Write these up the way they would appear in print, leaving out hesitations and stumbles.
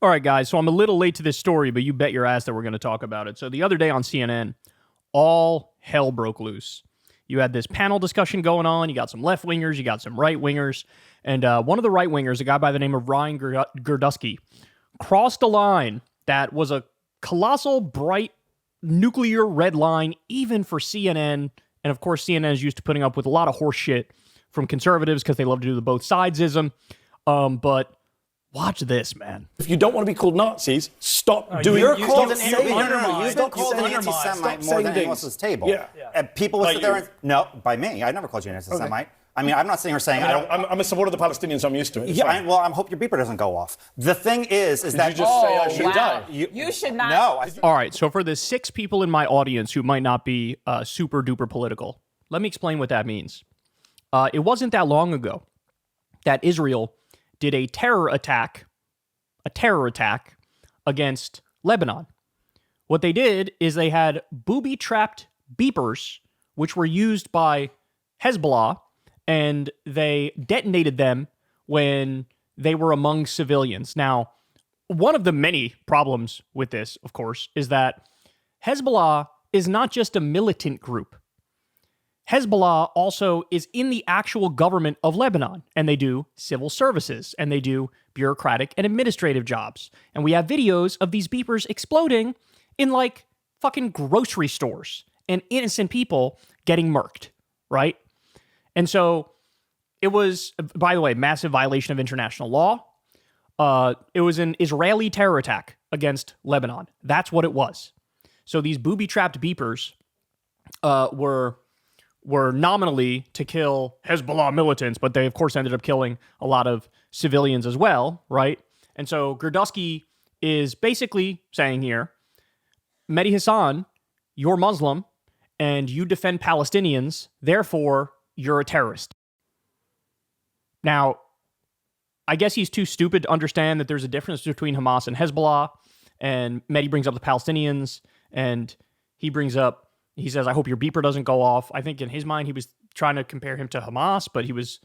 All right, guys, so I'm a little late to this story, but you bet your ass that we're going to talk about it. So the other day on CNN, all hell broke loose. You had this panel discussion going on. You got some left-wingers, you got some right-wingers, and one of the right-wingers, a guy by the name of Ryan Gerdusky, crossed a line that was a colossal, bright, nuclear red line, even for CNN. And of course, CNN is used to putting up with a lot of horse shit from conservatives because they love to do the both sidesism. But watch this, man. If you don't want to be called Nazis, stop doing it. You've been called an anti-Semite more than anyone else's table. Yeah. And people will sit there and... No, by me. I never called you an anti-Semite. Okay. I mean, I'm not sitting here saying I'm a supporter of the Palestinians, so I'm used to it. Yeah, I hope your beeper doesn't go off. The thing is that... Did you just say I should die? You should not. No. All right, so for the 6 people in my audience who might not be super-duper political, let me explain what that means. It wasn't that long ago that Israel did a terror attack against Lebanon. What they did is they had booby-trapped beepers, which were used by Hezbollah, and they detonated them when they were among civilians. Now, one of the many problems with this, of course, is that Hezbollah is not just a militant group. Hezbollah also is in the actual government of Lebanon, and they do civil services, and they do bureaucratic and administrative jobs. And we have videos of these beepers exploding in, like, fucking grocery stores, and innocent people getting murked, right? And so it was, by the way, massive violation of international law. It was an Israeli terror attack against Lebanon. That's what it was. So these booby-trapped beepers were nominally to kill Hezbollah militants, but they, of course, ended up killing a lot of civilians as well, right? And so Gerdusky is basically saying here, Mehdi Hassan, you're Muslim, and you defend Palestinians, therefore, you're a terrorist. Now, I guess he's too stupid to understand that there's a difference between Hamas and Hezbollah, and Mehdi brings up the Palestinians, and he says, I hope your beeper doesn't go off. I think in his mind, he was trying to compare him to Hamas, but he was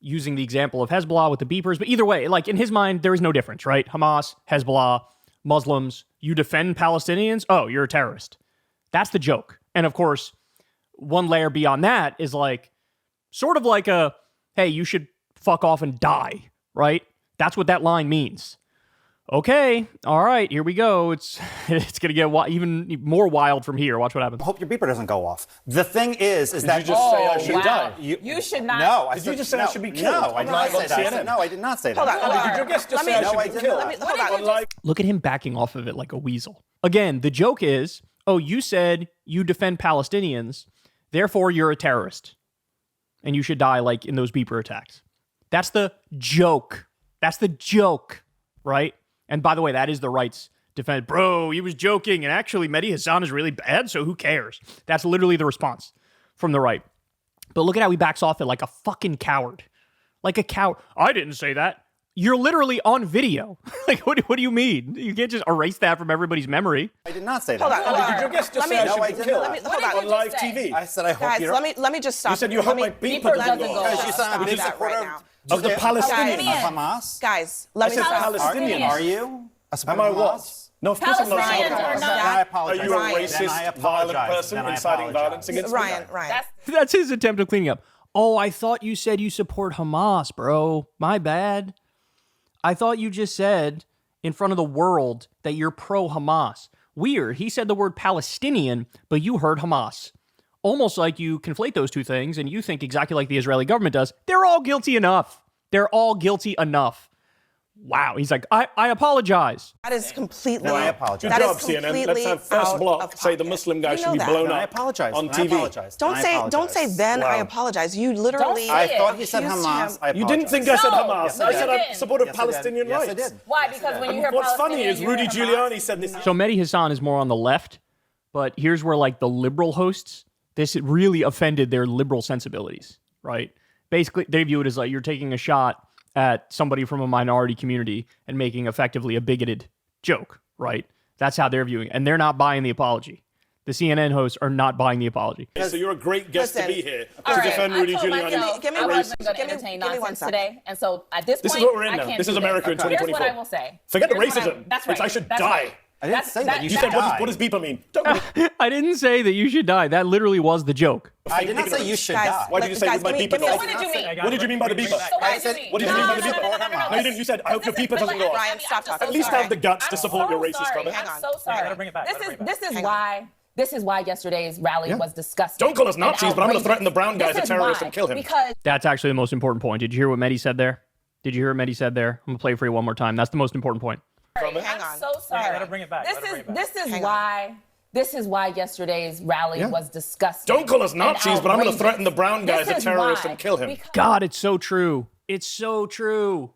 using the example of Hezbollah with the beepers. But either way, like in his mind, there is no difference, right? Hamas, Hezbollah, Muslims, you defend Palestinians? Oh, you're a terrorist. That's the joke. And of course, one layer beyond that is like, sort of like a, hey, you should fuck off and die, right? That's what that line means. Okay, all right, here we go. It's going to get even more wild from here. Watch what happens. I hope your beeper doesn't go off. The thing is that... Did you just say I should die? You should not. No. Did you just say I should be killed? No, I did not say that. No, I did not say that. Hold on. Did your guest just say I should be killed? Hold on. Look at him backing off of it like a weasel. Again, the joke is, oh, you said you defend Palestinians, therefore you're a terrorist. And you should die like in those beeper attacks. That's the joke. That's the joke, right? And by the way, that is the right's defense. Bro, he was joking, and actually Mehdi Hassan is really bad, so who cares? That's literally the response from the right. But look at how he backs off it like a fucking coward. Like a coward. I didn't say that. You're literally on video. Like, what do you mean? You can't just erase that from everybody's memory. I did not say that. Hold on. Did your guest just say I should be killed? Hold on. On live TV. I said I hope Guys, you don't... let me just stop. You said you hope my beeper doesn't go off. Because you said I'm a big supporter of the Palestinians. Of Hamas. Guys, let me said stop. Palestinians. Are you a supporter Am I of what? Hamas? No, of course I'm not a Palestinians supporter are of not. Hamas. Then I apologize. Are you a racist, violent person Then I inciting apologize. violence against me? Ryan. That's his attempt at cleaning up. Oh, I thought you said you support Hamas, bro. My bad. I thought you just said in front of the world that you're pro-Hamas. Weird. He said the word Palestinian, but you heard Hamas. Almost like you conflate those two things and you think exactly like the Israeli government does. They're all guilty enough. They're all guilty enough. Wow. He's like, I apologize. That is completely... Then I apologize. Good job, CNN. Let's have first block say the Muslim guy should be blown Then I up apologize. on Then I TV. apologize. Don't say then I apologize. You literally... I thought you said Hamas. I You didn't think I said Hamas. Yes, I I said did. I supported Yes, I did. Palestinian Yes, I rights. did. Why? Because when you hear What's funny Palestinian, is you Rudy hear Hamas. Giuliani said this. So Mehdi Hassan is more on the left, but here's where like the liberal hosts, this really offended their liberal sensibilities, right? Basically, they view it as like you're taking a shot at somebody from a minority community and making effectively a bigoted joke, right? That's how they're viewing it. And they're not buying the apology. The CNN hosts are not buying the apology. So you're a great guest to be here to right, defend Rudy Giuliani. I wasn't going to entertain nonsense today, and so at this point, This is what we're in I now. can't This is do America in 2024. Here's what I will say. Forget the Here's what racism. That's right. I should That's die. right. I didn't say that. You said, what does beeper mean? I didn't say that you should die. That literally was the joke. I did not say you should die. Why did you say with my beeper? So what did you mean? What did you mean by the beeper? So what did you mean? What did you mean by the beeper? No, you didn't. You said, I hope your beeper doesn't go off. Ryan, stop talking. At least have the guts to support your racist comment. I'm so sorry. Gotta bring it back. This is why yesterday's rally was disgusting. Don't call us Nazis, but I'm going to threaten the brown guy as a This is terrorist why. and kill him. Because That's actually the most important point. Did you hear what Mehdi said there? Did you hear what Mehdi said there? I'm going to play it for you one more time. That's the most important point. I'm so sorry. Gotta bring it back. This is why yesterday's rally was disgusting. Don't call us Nazis, but I'm going to threaten the brown guy as a This is terrorist why. and kill him. God, it's so true. It's so true.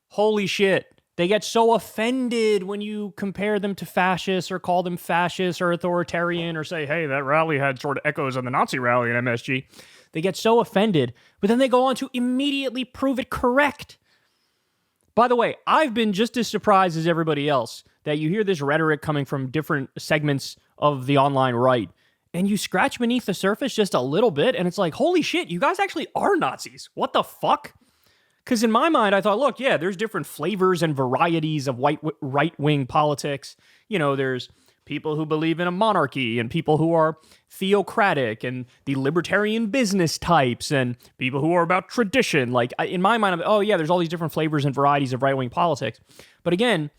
Holy shit. They get so offended when you compare them to fascists or call them fascist or authoritarian or say, hey, that rally had sort of echoes of the Nazi rally in MSG. They get so offended, but then they go on to immediately prove it correct. By the way, I've been just as surprised as everybody else that you hear this rhetoric coming from different segments of the online right, and you scratch beneath the surface just a little bit, and it's like, holy shit, you guys actually are Nazis. What the fuck? Because in my mind, I thought, look, yeah, there's different flavors and varieties of right-wing politics. You know, there's people who believe in a monarchy and people who are theocratic and the libertarian business types and people who are about tradition. Like, in my mind, oh, yeah, there's all these different flavors and varieties of right-wing politics. But again,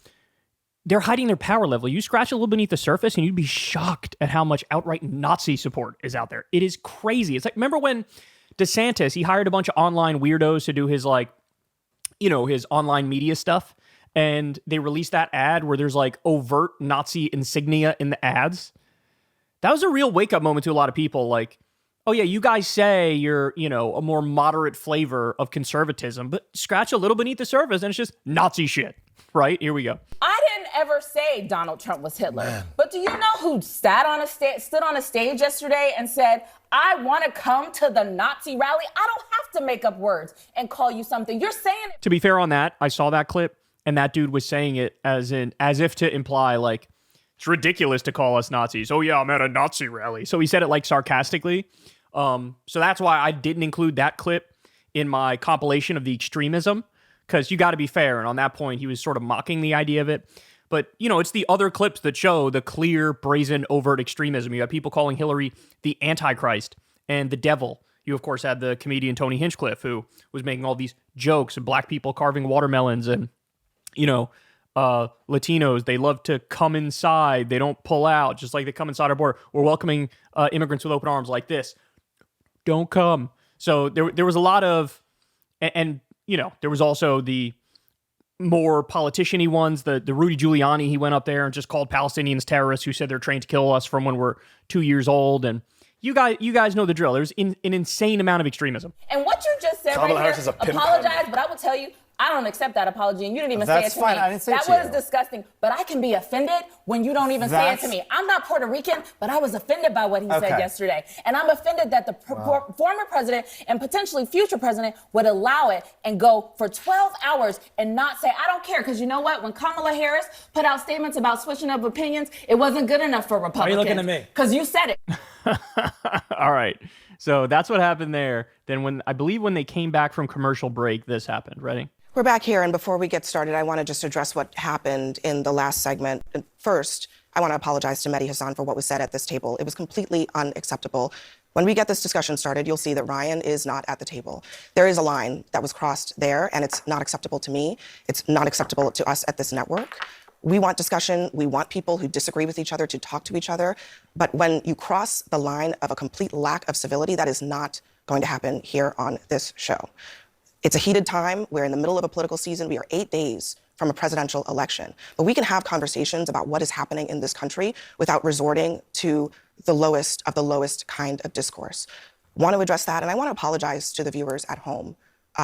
they're hiding their power level. You scratch a little beneath the surface and you'd be shocked at how much outright Nazi support is out there. It is crazy. It's like, remember when DeSantis, he hired a bunch of online weirdos to do his, like, you know, his online media stuff, and they released that ad where there's like overt Nazi insignia in the ads. That was a real wake-up moment to a lot of people. Like, oh yeah, you guys say you're, you know, a more moderate flavor of conservatism, but scratch a little beneath the surface and it's just Nazi shit, right? Here we go. I didn't ever say Donald Trump was Hitler. But do you know who stood on a stage yesterday and said, I want to come to the Nazi rally? I don't have to make up words and call you something. You're saying it. To be fair on that, I saw that clip and that dude was saying it as if to imply like, it's ridiculous to call us Nazis. Oh yeah, I'm at a Nazi rally. So he said it like sarcastically. So that's why I didn't include that clip in my compilation of the extremism, because you got to be fair. And on that point, he was sort of mocking the idea of it. But, you know, it's the other clips that show the clear, brazen, overt extremism. You have people calling Hillary the Antichrist and the devil. You, of course, had the comedian Tony Hinchcliffe, who was making all these jokes of black people carving watermelons and, you know, Latinos, they love to come inside. They don't pull out, just like they come inside our border. We're welcoming immigrants with open arms like this. Don't come. So there was a lot of, and you know, there was also the more politician-y ones, the Rudy Giuliani, he went up there and just called Palestinians terrorists who said they're trained to kill us from when we're 2 years old. And you guys know the drill. There's an insane amount of extremism. And what you just said Kamala right Harris here, is a pimp. apologize, but I will tell you, I don't accept that apology, and you didn't even say it That's to fine. me. I didn't say it that to was you. disgusting. But I can be offended when you don't even say it to me. I'm not Puerto Rican, but I was offended by what he said yesterday. And I'm offended that the former president and potentially future president would allow it and go for 12 hours and not say, I don't care. Because you know what? When Kamala Harris put out statements about switching up opinions, it wasn't good enough for Republicans. Why are you looking at me? Because you said it. All right. So that's what happened there. Then when they came back from commercial break, this happened. Ready? We're back here, and before we get started, I want to just address what happened in the last segment. And first, I want to apologize to Mehdi Hassan for what was said at this table. It was completely unacceptable. When we get this discussion started, you'll see that Ryan is not at the table. There is a line that was crossed there, and it's not acceptable to me. It's not acceptable to us at this network. We want discussion. We want people who disagree with each other to talk to each other. But when you cross the line of a complete lack of civility, that is not going to happen here on this show. It's a heated time. We're in the middle of a political season. We are 8 days from a presidential election. But we can have conversations about what is happening in this country without resorting to the lowest of the lowest kind of discourse. I want to address that, and I want to apologize to the viewers at home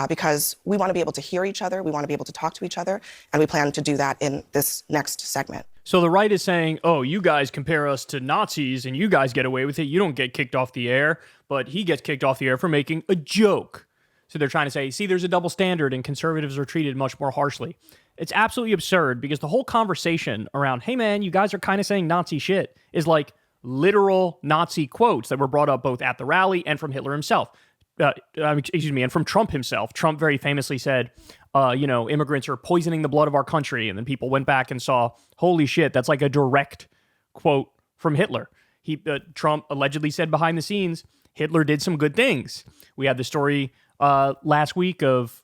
because we want to be able to hear each other, we want to be able to talk to each other, and we plan to do that in this next segment. So the right is saying, oh, you guys compare us to Nazis and you guys get away with it. You don't get kicked off the air, but he gets kicked off the air for making a joke. So they're trying to say, see, there's a double standard and conservatives are treated much more harshly. It's absolutely absurd because the whole conversation around, hey, man, you guys are kind of saying Nazi shit is like, literal Nazi quotes that were brought up both at the rally and from Hitler himself. And from Trump himself. Trump very famously said, immigrants are poisoning the blood of our country. And then people went back and saw, holy shit, that's like a direct quote from Hitler. Trump allegedly said behind the scenes, Hitler did some good things. We had the story last week of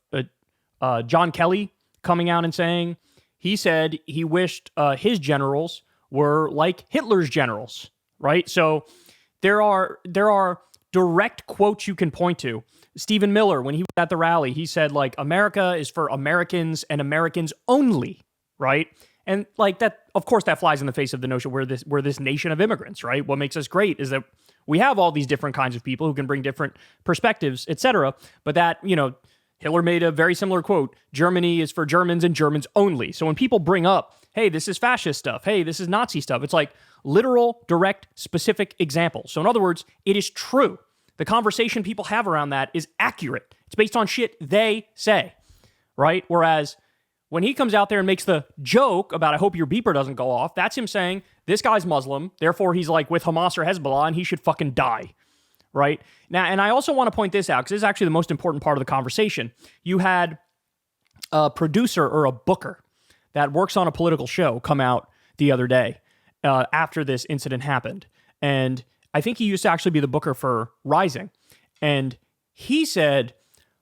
John Kelly coming out and saying, he said he wished his generals were like Hitler's generals, right? So there are direct quotes you can point to. Stephen Miller, when he was at the rally, he said, like, America is for Americans and Americans only, right? And like that, of course, that flies in the face of the notion we're this nation of immigrants, right? What makes us great is that we have all these different kinds of people who can bring different perspectives, etc. But that, Hitler made a very similar quote, Germany is for Germans and Germans only. So when people bring up, hey, this is fascist stuff, hey, this is Nazi stuff, it's like literal, direct, specific examples. So in other words, it is true. The conversation people have around that is accurate. It's based on shit they say, right? Whereas when he comes out there and makes the joke about, I hope your beeper doesn't go off, that's him saying, this guy's Muslim, therefore he's like with Hamas or Hezbollah and he should fucking die, right? Now, and I also want to point this out because this is actually the most important part of the conversation. You had a producer or a booker that works on a political show come out the other day after this incident happened. And I think he used to actually be the booker for Rising. And he said,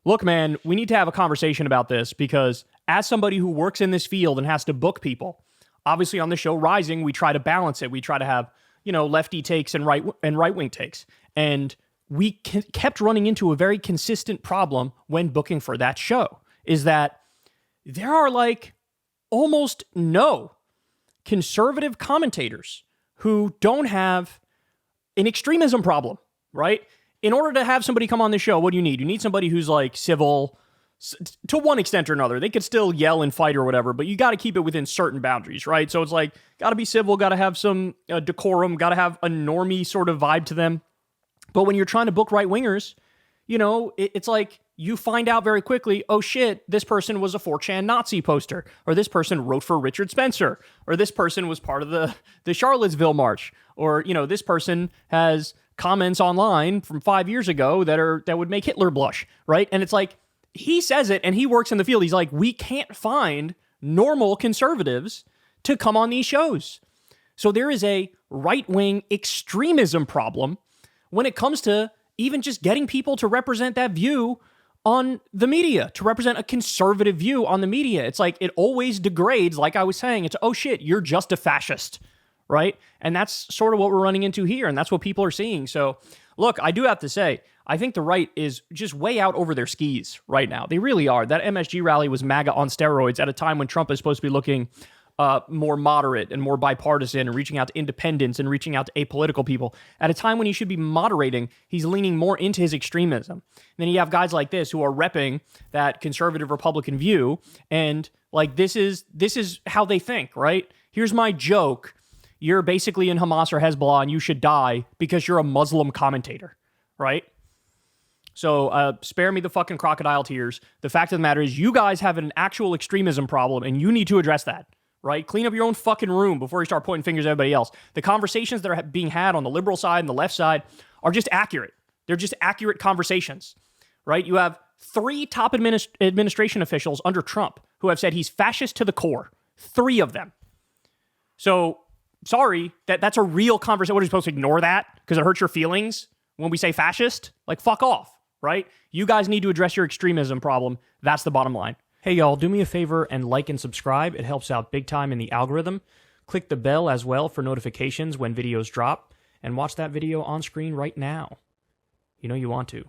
look, man, we need to have a conversation about this because as somebody who works in this field and has to book people, obviously on the show Rising, we try to balance it. We try to have, lefty takes and right-wing takes. And we kept running into a very consistent problem when booking for that show is that there are like almost no conservative commentators who don't have an extremism problem, right? In order to have somebody come on the show, what do you need? You need somebody who's like civil to one extent or another. They could still yell and fight or whatever, but you got to keep it within certain boundaries, right? So it's like, got to be civil, got to have some decorum, got to have a normie sort of vibe to them. But when you're trying to book right-wingers, it's like you find out very quickly, oh shit, this person was a 4chan Nazi poster, or this person wrote for Richard Spencer, or this person was part of the Charlottesville March, or, this person has comments online from 5 years ago that would make Hitler blush, right? And it's like, he says it and he works in the field. He's like, we can't find normal conservatives to come on these shows. So there is a right-wing extremism problem when it comes to even just getting people to represent that view on the media, to represent a conservative view on the media. It's like, it always degrades, like I was saying, it's, oh shit, you're just a fascist, right? And that's sort of what we're running into here, and that's what people are seeing. So, look, I do have to say, I think the right is just way out over their skis right now. They really are. That MSG rally was MAGA on steroids at a time when Trump is supposed to be looking more moderate and more bipartisan and reaching out to independents and reaching out to apolitical people. At a time when he should be moderating, he's leaning more into his extremism. And then you have guys like this who are repping that conservative Republican view, and like this is how they think, right? Here's my joke. You're basically in Hamas or Hezbollah and you should die because you're a Muslim commentator, right? So spare me the fucking crocodile tears. The fact of the matter is you guys have an actual extremism problem and you need to address that, right? Clean up your own fucking room before you start pointing fingers at everybody else. The conversations that are being had on the liberal side and the left side are just accurate. They're just accurate conversations, right? You have 3 top administration officials under Trump who have said he's fascist to the core. 3 of them. So, sorry, that's a real conversation. What, are you supposed to ignore that because it hurts your feelings when we say fascist? Like, fuck off, right? You guys need to address your extremism problem. That's the bottom line. Hey, y'all, do me a favor and like and subscribe. It helps out big time in the algorithm. Click the bell as well for notifications when videos drop, and watch that video on screen right now. You know you want to.